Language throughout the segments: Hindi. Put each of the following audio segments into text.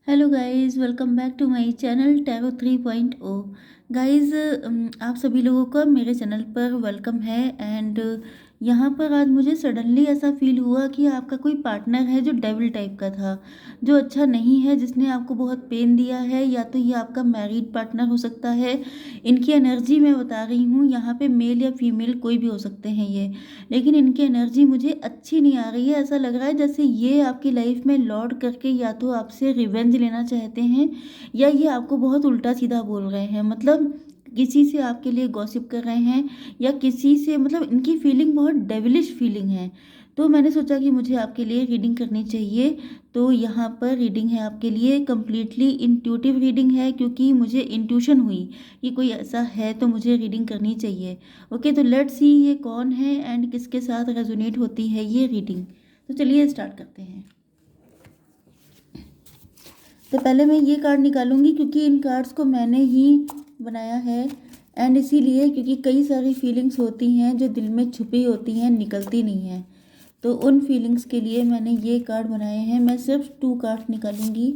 Hello guys, welcome back to my channel tarot 3.0। Guys, आप सभी लोगों का मेरे चैनल पर वेलकम है। एंड यहाँ पर आज मुझे सडनली ऐसा फील हुआ कि आपका कोई पार्टनर है जो डेविल टाइप का था, जो अच्छा नहीं है, जिसने आपको बहुत पेन दिया है। या तो ये आपका मैरिड पार्टनर हो सकता है। इनकी एनर्जी मैं बता रही हूँ, यहाँ पे मेल या फीमेल कोई भी हो सकते हैं ये, लेकिन इनकी एनर्जी मुझे अच्छी नहीं आ रही है। ऐसा लग रहा है जैसे ये आपकी लाइफ में लौट करके या तो आपसे रिवेंज लेना चाहते हैं, या ये आपको बहुत उल्टा सीधा बोल रहे हैं। मतलब किसी से आपके लिए गॉसिप कर रहे हैं, या किसी से, मतलब इनकी फीलिंग बहुत डेविलिश फीलिंग है। तो मैंने सोचा कि मुझे आपके लिए रीडिंग करनी चाहिए। तो यहाँ पर रीडिंग है आपके लिए, कम्प्लीटली इंट्यूटिव रीडिंग है, क्योंकि मुझे इंट्यूशन हुई कि कोई ऐसा है तो मुझे रीडिंग करनी चाहिए। ओके, तो लेट्स सी ये कौन है एंड किसके साथ रेजोनेट होती है ये रीडिंग। तो चलिए स्टार्ट करते हैं। तो पहले मैं ये कार्ड निकालूंगी, क्योंकि इन कार्ड्स को मैंने ही बनाया है। एंड इसीलिए क्योंकि कई सारी फीलिंग्स होती हैं जो दिल में छुपी होती हैं, निकलती नहीं हैं। तो उन फीलिंग्स के लिए मैंने ये कार्ड बनाए हैं। मैं सिर्फ 2 कार्ड निकालूंगी।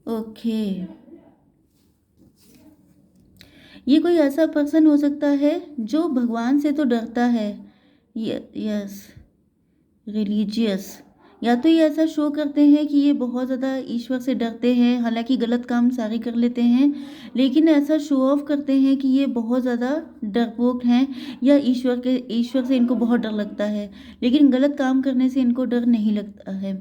ओके, ये कोई ऐसा पर्सन हो सकता है जो भगवान से तो डरता है। Yes, religious. या तो ये ऐसा शो करते हैं कि ये बहुत ज़्यादा ईश्वर से डरते हैं, हालांकि गलत काम सारे कर लेते हैं, लेकिन ऐसा शो ऑफ करते हैं कि ये बहुत ज़्यादा डरपोक हैं, या ईश्वर से इनको बहुत डर लगता है, लेकिन गलत काम करने से इनको डर नहीं लगता है।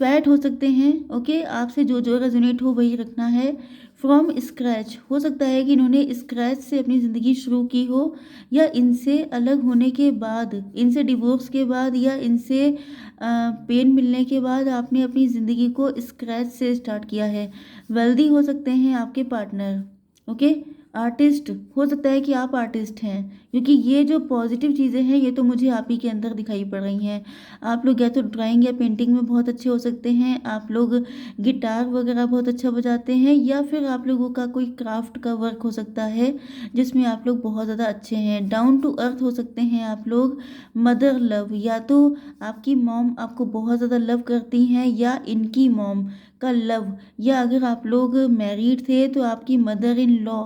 फैट हो सकते हैं। ओके, आपसे जो जो रेजोनेट हो वही रखना है। फ्रॉम स्क्रैच हो सकता है कि इन्होंने स्क्रैच से अपनी ज़िंदगी शुरू की हो, या इनसे अलग होने के बाद, इनसे डिवोर्स के बाद, या इनसे पेन मिलने के बाद आपने अपनी ज़िंदगी को स्क्रैच से स्टार्ट किया है। वेल्दी हो सकते हैं आपके पार्टनर। ओके, आर्टिस्ट हो सकता है कि आप आर्टिस्ट हैं, क्योंकि ये जो पॉजिटिव चीज़ें हैं ये तो मुझे आप ही के अंदर दिखाई पड़ रही हैं। आप लोग या तो ड्राइंग या पेंटिंग में बहुत अच्छे हो सकते हैं, आप लोग गिटार वगैरह बहुत अच्छा बजाते हैं, या फिर आप लोगों का कोई क्राफ्ट का वर्क हो सकता है जिसमें आप लोग बहुत ज़्यादा अच्छे हैं। डाउन टू अर्थ हो सकते हैं आप लोग। मदर लव, या तो आपकी मॉम आपको बहुत ज़्यादा लव करती हैं, या इनकी मॉम का लव, या अगर आप लोग मैरिड थे तो आपकी मदर इन लॉ,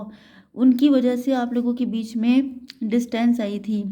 उनकी वजह से आप लोगों के बीच में डिस्टेंस आई थी।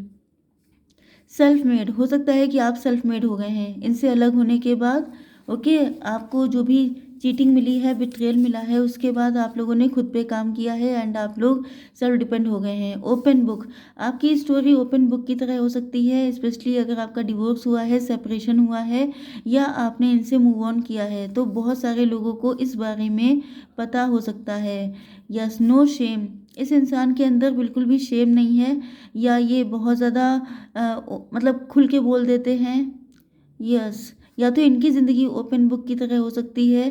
सेल्फ मेड हो सकता है कि आप सेल्फ मेड हो गए हैं इनसे अलग होने के बाद। ओके, आपको जो भी चीटिंग मिली है, बिट्रेयल मिला है, उसके बाद आप लोगों ने खुद पे काम किया है एंड आप लोग सेल्फ डिपेंड हो गए हैं। ओपन बुक, आपकी स्टोरी ओपन बुक की तरह हो सकती है, स्पेशली अगर आपका डिवोर्स हुआ है, सेपरेशन हुआ है, या आपने इनसे मूव ऑन किया है, तो बहुत सारे लोगों को इस बारे में पता हो सकता है। यस, नो शेम, इस इंसान के अंदर बिल्कुल भी शेम नहीं है, या ये बहुत ज़्यादा मतलब खुल के बोल देते हैं। यस, या तो इनकी ज़िंदगी ओपन बुक की तरह हो सकती है,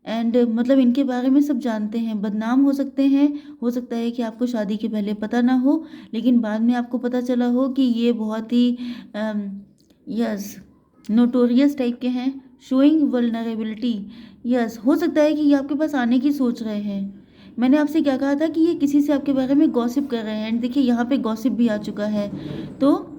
एंड मतलब इनके बारे में सब जानते हैं, बदनाम हो सकते हैं। हो सकता है कि आपको शादी के पहले पता ना हो, लेकिन बाद में आपको पता चला हो कि ये बहुत ही यस, नोटोरियस टाइप के हैं। शोइंग वल्नरेबिलिटी, यस, हो सकता है कि ये आपके पास आने की सोच रहे हैं। मैंने आपसे क्या कहा था कि ये किसी से आपके बारे में गॉसिप कर रहे हैं, एंड देखिए यहाँ पे गॉसिप भी आ चुका है। तो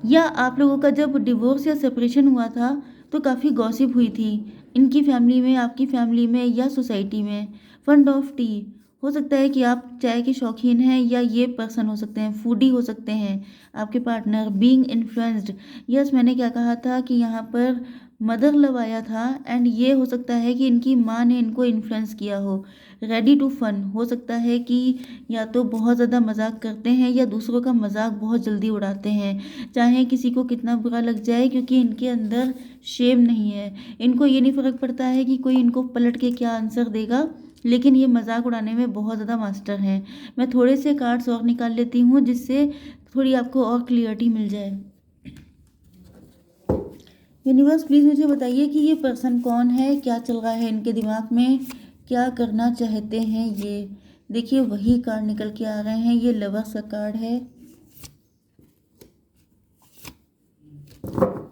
या आप लोगों का जब डिवोर्स या सेपरेशन हुआ था तो काफ़ी गॉसिप हुई थी, इनकी फैमिली में, आपकी फैमिली में, या सोसाइटी में। फंड ऑफ टी, हो सकता है कि आप चाय के शौकीन हैं, या ये पर्सन हो सकते हैं, फूडी हो सकते हैं आपके पार्टनर। बीइंग इन्फ्लुएंस्ड, यस, मैंने क्या कहा था कि यहाँ पर मदर लव आया था, एंड ये हो सकता है कि इनकी माँ ने इनको इन्फ्लुएंस किया हो। रेडी टू फन, हो सकता है कि या तो बहुत ज़्यादा मजाक करते हैं, या दूसरों का मजाक बहुत जल्दी उड़ाते हैं, चाहे किसी को कितना बुरा लग जाए, क्योंकि इनके अंदर शेम नहीं है। इनको ये नहीं फ़र्क पड़ता है कि कोई इनको पलट के क्या आंसर देगा, लेकिन ये मजाक उड़ाने में बहुत ज़्यादा मास्टर हैं। मैं थोड़े से कार्ड्स और निकाल लेती हूँ जिससे थोड़ी आपको और क्लियरिटी मिल जाए। यूनिवर्स प्लीज़ मुझे बताइए कि ये पर्सन कौन है, क्या चल रहा है इनके दिमाग में, क्या करना चाहते हैं ये। देखिए वही कार्ड निकल के आ रहे हैं, ये लवर्स का कार्ड है।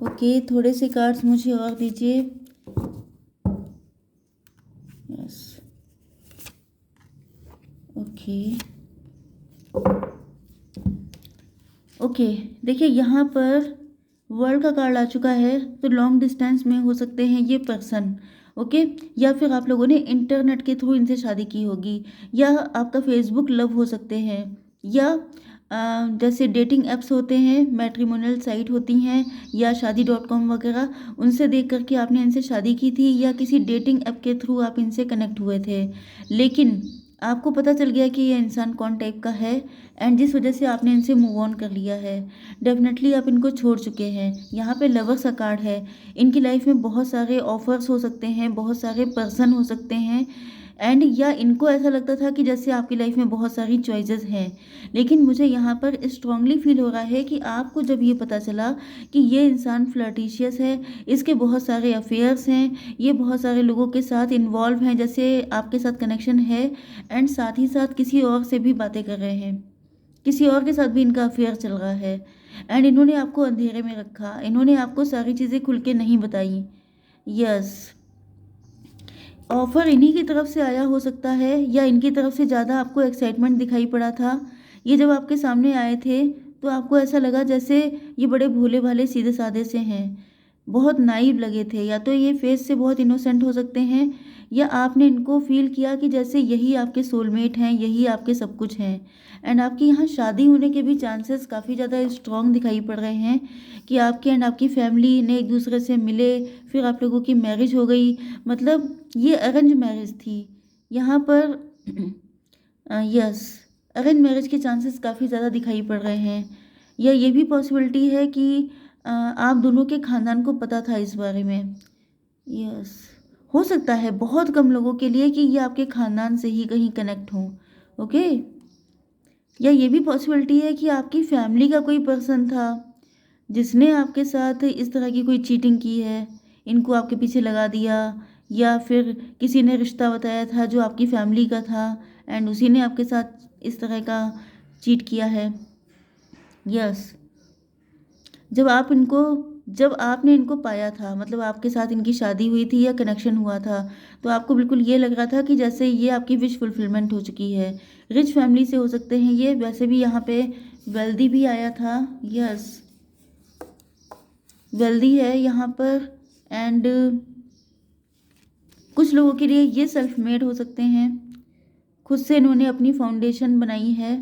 ओके, थोड़े से कार्ड्स मुझे और दीजिए। यस, ओके, ओके, देखिए यहाँ पर वर्ल्ड का कार्ड आ चुका है, तो लॉन्ग डिस्टेंस में हो सकते हैं ये पर्सन। ओके, या फिर आप लोगों ने इंटरनेट के थ्रू इनसे शादी की होगी, या आपका फेसबुक लव हो सकते हैं, या जैसे डेटिंग ऐप्स होते हैं, मैट्रिमोनियल साइट होती हैं, या शादी डॉट कॉम वगैरह, उनसे देख करके आपने इनसे शादी की थी, या किसी डेटिंग ऐप के थ्रू आप इनसे कनेक्ट हुए थे, लेकिन आपको पता चल गया कि ये इंसान कौन टाइप का है, एंड जिस वजह से आपने इनसे मूव ऑन कर लिया है। डेफिनेटली आप इनको छोड़ चुके हैं। यहाँ पे लवर्स का कार्ड है। इनकी लाइफ में बहुत सारे ऑफर्स हो सकते हैं, बहुत सारे पर्सन हो सकते हैं, एंड या इनको ऐसा लगता था कि जैसे आपकी लाइफ में बहुत सारी चॉइसेस हैं, लेकिन मुझे यहाँ पर स्ट्रांगली फील हो रहा है कि आपको जब ये पता चला कि ये इंसान फ्लर्टिशियस है, इसके बहुत सारे अफेयर्स हैं, ये बहुत सारे लोगों के साथ इन्वॉल्व हैं, जैसे आपके साथ कनेक्शन है, एंड साथ ही साथ किसी और से भी बातें कर रहे हैं, किसी और के साथ भी इनका अफेयर चल रहा है, एंड इन्होंने आपको अंधेरे में रखा, इन्होंने आपको सारी चीज़ें खुल के नहीं बताई। यस, ऑफ़र इन्हीं की तरफ से आया हो सकता है, या इनकी तरफ से ज़्यादा आपको एक्साइटमेंट दिखाई पड़ा था। ये जब आपके सामने आए थे, तो आपको ऐसा लगा जैसे ये बड़े भोले-भाले सीधे-साधे से हैं, बहुत नाइव लगे थे, या तो ये फेस से बहुत इनोसेंट हो सकते हैं, या आपने इनको फ़ील किया कि जैसे यही आपके सोलमेट हैं, यही आपके सब कुछ हैं। एंड आपकी यहाँ शादी होने के भी चांसेस काफ़ी ज़्यादा स्ट्रॉन्ग दिखाई पड़ रहे हैं, कि आपके एंड आपकी फैमिली ने एक दूसरे से मिले, फिर आप लोगों की मैरिज हो गई। मतलब ये अरेंज मैरिज थी यहाँ पर। यस, अरेंज मैरिज के चांसेस काफ़ी ज़्यादा दिखाई पड़ रहे हैं, या ये भी पॉसिबिलिटी है कि आप दोनों के खानदान को पता था इस बारे में। यस, हो सकता है बहुत कम लोगों के लिए कि ये आपके खानदान से ही कहीं कनेक्ट हों। ओके, या ये भी पॉसिबिलिटी है कि आपकी फैमिली का कोई पर्सन था जिसने आपके साथ इस तरह की कोई चीटिंग की है, इनको आपके पीछे लगा दिया, या फिर किसी ने रिश्ता बताया था जो आपकी फैमिली का था, एंड उसी ने आपके साथ इस तरह का चीट किया है। यस, जब आप इनको जब आपने इनको पाया था, मतलब आपके साथ इनकी शादी हुई थी या कनेक्शन हुआ था, तो आपको बिल्कुल ये लग रहा था कि जैसे ये आपकी विश फुलफिलमेंट हो चुकी है। रिच फैमिली से हो सकते हैं ये, वैसे भी यहाँ पे वेल्दी भी आया था। यस, वेल्दी है यहाँ पर, एंड कुछ लोगों के लिए ये सेल्फ मेड हो सकते हैं, खुद से इन्होंने अपनी फाउंडेशन बनाई है।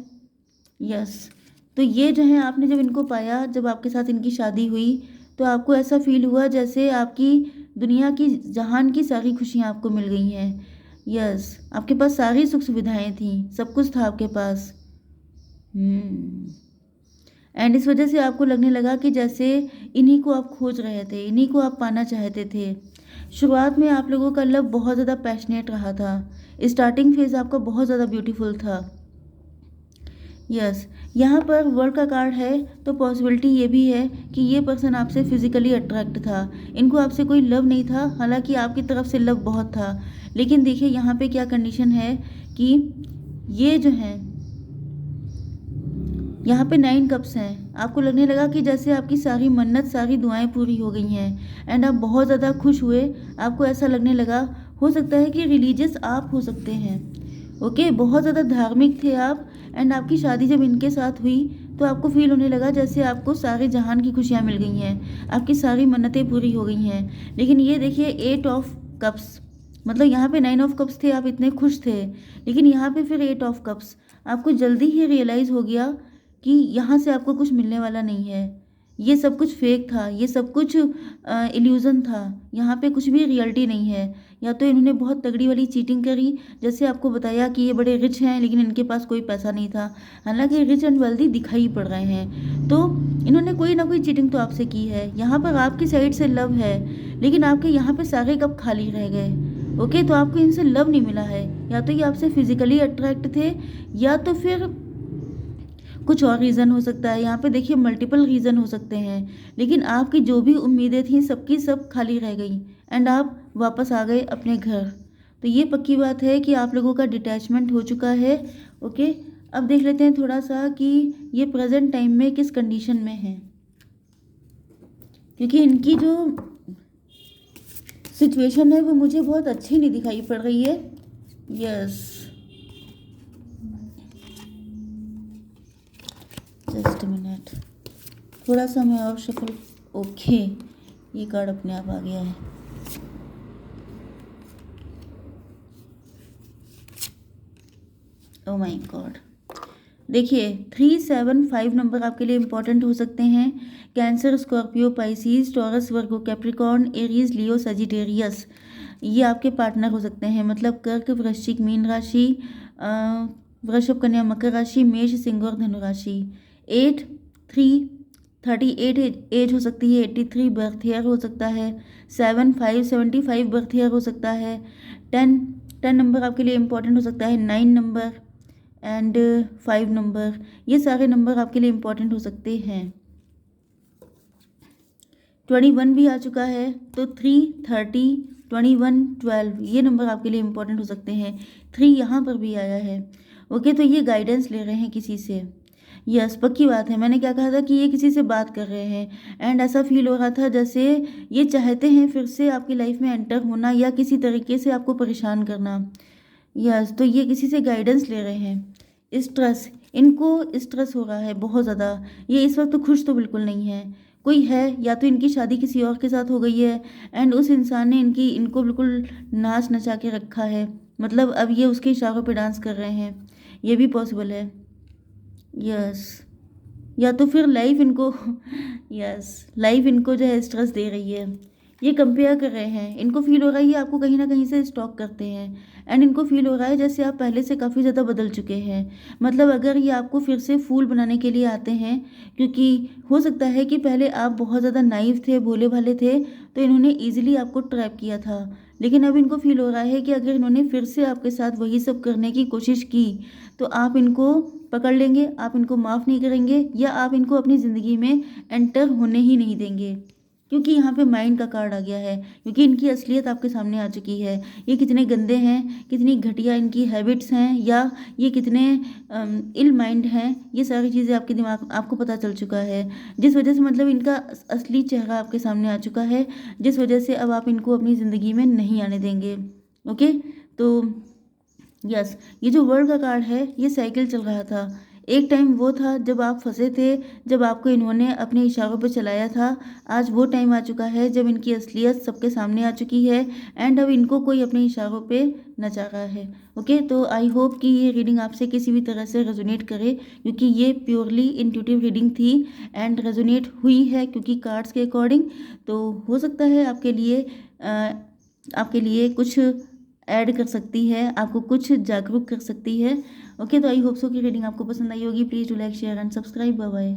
यस, तो ये जो है, आपने जब इनको पाया, जब आपके साथ इनकी शादी हुई, तो आपको ऐसा फील हुआ जैसे आपकी दुनिया की, जहान की सारी खुशियाँ आपको मिल गई हैं। यस, आपके पास सारी सुख सुविधाएं थी, सब कुछ था आपके पास। एंड इस वजह से आपको लगने लगा कि जैसे इन्हीं को आप खोज रहे थे, इन्हीं को आप पाना चाहते थे। शुरुआत में आप लोगों का लव बहुत ज़्यादा पैशनेट रहा था, स्टार्टिंग फेज़ आपका बहुत ज़्यादा ब्यूटीफुल था। यस, यहाँ पर वर्ल्ड का कार्ड है, तो पॉसिबिलिटी ये भी है कि ये पर्सन आपसे फिजिकली अट्रैक्ट था, इनको आपसे कोई लव नहीं था, हालांकि आपकी तरफ से लव बहुत था। लेकिन देखिए यहाँ पे क्या कंडीशन है कि ये जो है, यहाँ पे 9 कप्स हैं। आपको लगने लगा कि जैसे आपकी सारी मन्नत, सारी दुआएं पूरी हो गई हैं, एंड आप बहुत ज़्यादा खुश हुए। आपको ऐसा लगने लगा, हो सकता है कि रिलीजियस आप हो सकते हैं। ओके, बहुत ज़्यादा धार्मिक थे आप, एंड आपकी शादी जब इनके साथ हुई, तो आपको फील होने लगा जैसे आपको सारे जहान की खुशियाँ मिल गई हैं, आपकी सारी मन्नतें पूरी हो गई हैं। लेकिन ये देखिए 8 ऑफ कप्स, मतलब यहाँ पे 9 ऑफ कप्स थे, आप इतने खुश थे, लेकिन यहाँ पे फिर 8 ऑफ कप्स। आपको जल्दी ही रियलाइज़ हो गया कि यहाँ से आपको कुछ मिलने वाला नहीं है, ये सब कुछ फेक था, ये सब कुछ इल्यूज़न था, यहाँ पे कुछ भी रियलिटी नहीं है। या तो इन्होंने बहुत तगड़ी वाली चीटिंग करी, जैसे आपको बताया कि ये बड़े रिच हैं, लेकिन इनके पास कोई पैसा नहीं था, हालांकि रिच एंड वेल्दी दिखाई पड़ रहे हैं, तो इन्होंने कोई ना कोई चीटिंग तो आपसे की है। यहाँ पर आपकी साइड से लव है, लेकिन आपके यहाँ पे सारे कप खाली रह गए। ओके, तो आपको इनसे लव नहीं मिला है, या तो ये आपसे फिजिकली अट्रैक्ट थे, या तो फिर कुछ और रीज़न हो सकता है। यहाँ पे देखिए मल्टीपल रीज़न हो सकते हैं, लेकिन आपकी जो भी उम्मीदें थी सबकी सब खाली रह गई, एंड आप वापस आ गए अपने घर। तो ये पक्की बात है कि आप लोगों का डिटैचमेंट हो चुका है। ओके, अब देख लेते हैं थोड़ा सा कि ये प्रेजेंट टाइम में किस कंडीशन में है, क्योंकि इनकी जो सिचुएशन है वो मुझे बहुत अच्छी नहीं दिखाई पड़ रही है। यस, जस्ट मिनट, थोड़ा सा मैं और शफल। ओके, ये कार्ड अपने आप आ गया है। ओ माय गॉड, देखिए 375 नंबर आपके लिए इम्पोर्टेंट हो सकते हैं। कैंसर, स्कॉर्पियो, पाइसिस, टॉरस, वर्गो, कैप्रिकॉर्न, एरीज, लियो, सजिटेरियस, ये आपके पार्टनर हो सकते हैं। मतलब कर्क, वृश्चिक, मीन राशि, वृषभ, कन्या, मकर राशि, मेष, सिंह और धनु राशि। 8 3 38 एज हो सकती है। 83 बर्थ ईयर हो सकता है। 75 बर्थ ईयर हो सकता है। 10 नंबर आपके लिए इम्पोर्टेंट हो सकता है। 9 नंबर एंड 5 नंबर, ये सारे नंबर आपके लिए इम्पोर्टेंट हो सकते हैं। 21 भी आ चुका है, तो 3 30 21 12, ये नंबर आपके लिए इम्पोर्टेंट हो सकते हैं। 3 यहाँ पर भी आया है। ओके, तो ये गाइडेंस ले रहे हैं किसी से। यस, पक्की बात है। मैंने क्या कहा था कि ये किसी से बात कर रहे हैं, एंड ऐसा फील हो रहा था जैसे ये चाहते हैं फिर से आपकी लाइफ में एंटर होना या किसी तरीके से आपको परेशान करना। यस, तो ये किसी से गाइडेंस ले रहे हैं। स्ट्रेस, इनको स्ट्रेस हो रहा है बहुत ज़्यादा। ये इस वक्त तो खुश तो बिल्कुल नहीं है। कोई है, या तो इनकी शादी किसी और के साथ हो गई है, एंड उस इंसान ने इनको बिल्कुल नाच नचा के रखा है। मतलब अब ये उसके इशारों पे डांस कर रहे हैं, ये भी पॉसिबल है। यस, या तो फिर लाइफ इनको यस, लाइफ इनको जो है स्ट्रेस दे रही है। ये कंपेयर कर रहे हैं, इनको फील हो रहा है ये आपको कहीं ना कहीं से स्टॉक करते हैं, एंड इनको फील हो रहा है जैसे आप पहले से काफ़ी ज़्यादा बदल चुके हैं। मतलब अगर ये आपको फिर से फूल बनाने के लिए आते हैं, क्योंकि हो सकता है कि पहले आप बहुत ज़्यादा नाइव थे, भोले भाले थे, तो इन्होंने ईजिली आपको ट्रैप किया था। लेकिन अब इनको फील हो रहा है कि अगर इन्होंने फिर से आपके साथ वही सब करने की कोशिश की, तो आप इनको पकड़ लेंगे, आप इनको माफ़ नहीं करेंगे, या आप इनको अपनी ज़िंदगी में एंटर होने ही नहीं देंगे। क्योंकि यहाँ पे माइंड का कार्ड आ गया है, क्योंकि इनकी असलियत आपके सामने आ चुकी है। ये कितने गंदे हैं, कितनी घटिया इनकी हैबिट्स हैं, या ये कितने इल माइंड हैं, ये सारी चीज़ें आपके दिमाग आपको पता चल चुका है। जिस वजह से मतलब इनका असली चेहरा आपके सामने आ चुका है, जिस वजह से अब आप इनको अपनी ज़िंदगी में नहीं आने देंगे। ओके, तो यस, ये जो वर्ल्ड का कार्ड है, ये साइकिल चल रहा था। एक टाइम वो था जब आप फंसे थे, जब आपको इन्होंने अपने इशारों पर चलाया था। आज वो टाइम आ चुका है जब इनकी असलियत सबके सामने आ चुकी है, एंड अब इनको कोई अपने इशारों पे नचा रहा है। ओके, तो आई होप कि ये रीडिंग आपसे किसी भी तरह से रेजोनेट करे, क्योंकि ये प्योरली इंट्यूटिव रीडिंग थी, एंड रेजोनेट हुई है क्योंकि कार्ड्स के अकॉर्डिंग। तो हो सकता है आपके लिए कुछ ऐड कर सकती है, आपको कुछ जागरूक कर सकती है। ओके, तो आई होप सो कि रीडिंग आपको पसंद आई होगी। Please do like, share and subscribe. Bye bye.